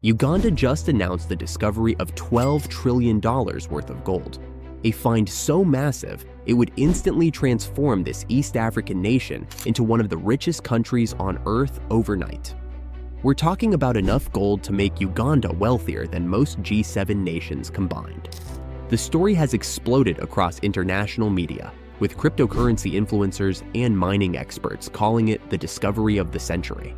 Uganda just announced the discovery of $12 trillion worth of gold, a find so massive it would instantly transform this East African nation into one of the richest countries on Earth overnight. We're talking about enough gold to make Uganda wealthier than most G7 nations combined. The story has exploded across international media, with cryptocurrency influencers and mining experts calling it the discovery of the century.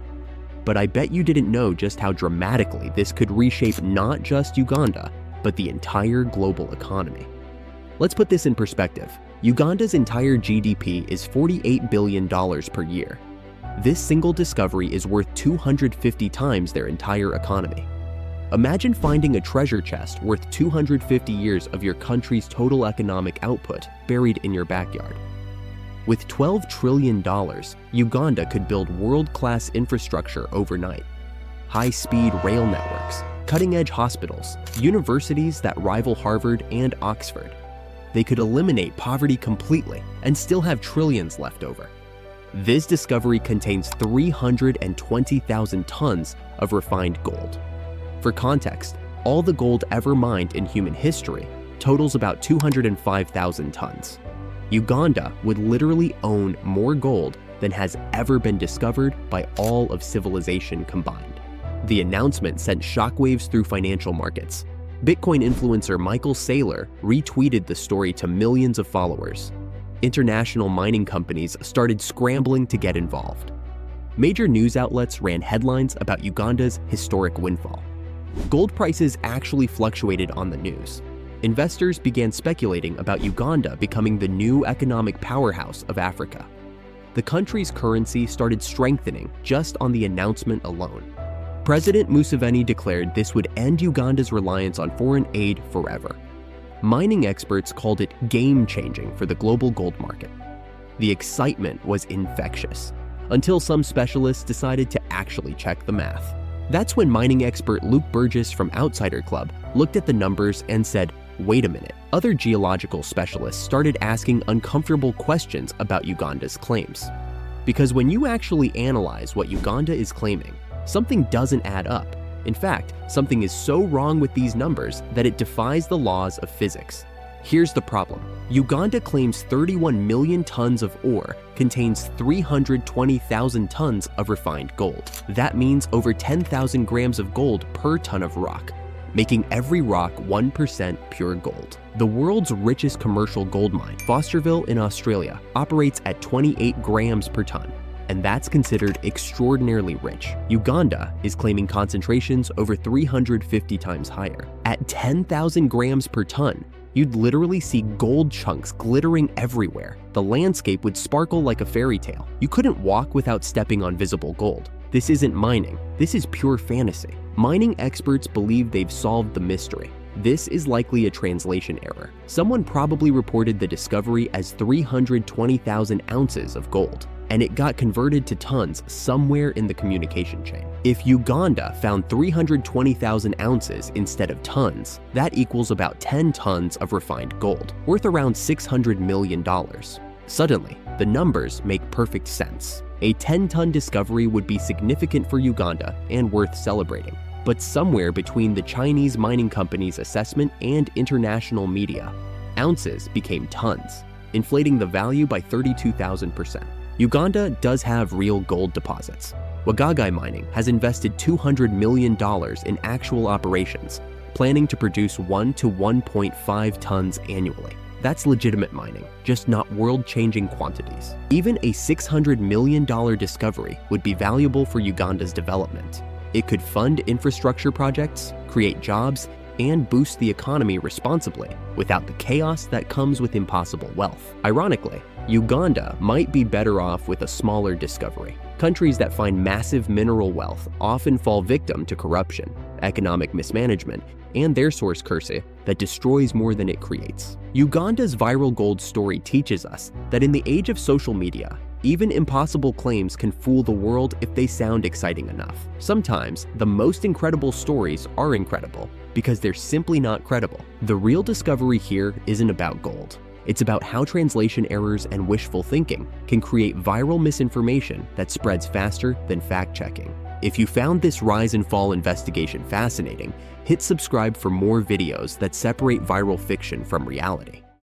But I bet you didn't know just how dramatically this could reshape not just Uganda, but the entire global economy. Let's put this in perspective. Uganda's entire GDP is $48 billion per year. This single discovery is worth 250 times their entire economy. Imagine finding a treasure chest worth 250 years of your country's total economic output buried in your backyard. With $12 trillion, Uganda could build world-class infrastructure overnight. High-speed rail networks, cutting-edge hospitals, universities that rival Harvard and Oxford. They could eliminate poverty completely and still have trillions left over. This discovery contains 320,000 tons of refined gold. For context, all the gold ever mined in human history totals about 205,000 tons. Uganda would literally own more gold than has ever been discovered by all of civilization combined. The announcement sent shockwaves through financial markets. Bitcoin influencer Michael Saylor retweeted the story to millions of followers. International mining companies started scrambling to get involved. Major news outlets ran headlines about Uganda's historic windfall. Gold prices actually fluctuated on the news. Investors began speculating about Uganda becoming the new economic powerhouse of Africa. The country's currency started strengthening just on the announcement alone. President Museveni declared this would end Uganda's reliance on foreign aid forever. Mining experts called it game-changing for the global gold market. The excitement was infectious, until some specialists decided to actually check the math. That's when mining expert Luke Burgess from Outsider Club looked at the numbers and said, "Wait a minute." Other geological specialists started asking uncomfortable questions about Uganda's claims. Because when you actually analyze what Uganda is claiming, something doesn't add up. In fact, something is so wrong with these numbers that it defies the laws of physics. Here's the problem. Uganda claims 31 million tons of ore contains 320,000 tons of refined gold. That means over 10,000 grams of gold per ton of rock, making every rock 1% pure gold. The world's richest commercial gold mine, Fosterville in Australia, operates at 28 grams per ton, and that's considered extraordinarily rich. Uganda is claiming concentrations over 350 times higher. At 10,000 grams per ton, you'd literally see gold chunks glittering everywhere. The landscape would sparkle like a fairy tale. You couldn't walk without stepping on visible gold. This isn't mining, this is pure fantasy. Mining experts believe they've solved the mystery. This is likely a translation error. Someone probably reported the discovery as 320,000 ounces of gold, and it got converted to tons somewhere in the communication chain. If Uganda found 320,000 ounces instead of tons, that equals about 10 tons of refined gold, worth around $600 million. Suddenly, the numbers make perfect sense. A 10-ton discovery would be significant for Uganda and worth celebrating. But somewhere between the Chinese mining company's assessment and international media, ounces became tons, inflating the value by 32,000%. Uganda does have real gold deposits. Uganda'S Mining has invested $200 million in actual operations, planning to produce 1 to 1.5 tons annually. That's legitimate mining, just not world-changing quantities. Even a $600 million discovery would be valuable for Uganda's development. It could fund infrastructure projects, create jobs, and boost the economy responsibly without the chaos that comes with impossible wealth. Ironically, Uganda might be better off with a smaller discovery. Countries that find massive mineral wealth often fall victim to corruption, economic mismanagement, and their source currency that destroys more than it creates. Uganda's viral gold story teaches us that in the age of social media, even impossible claims can fool the world if they sound exciting enough. Sometimes, the most incredible stories are incredible because they're simply not credible. The real discovery here isn't about gold. It's about how translation errors and wishful thinking can create viral misinformation that spreads faster than fact-checking. If you found this rise and fall investigation fascinating, hit subscribe for more videos that separate viral fiction from reality.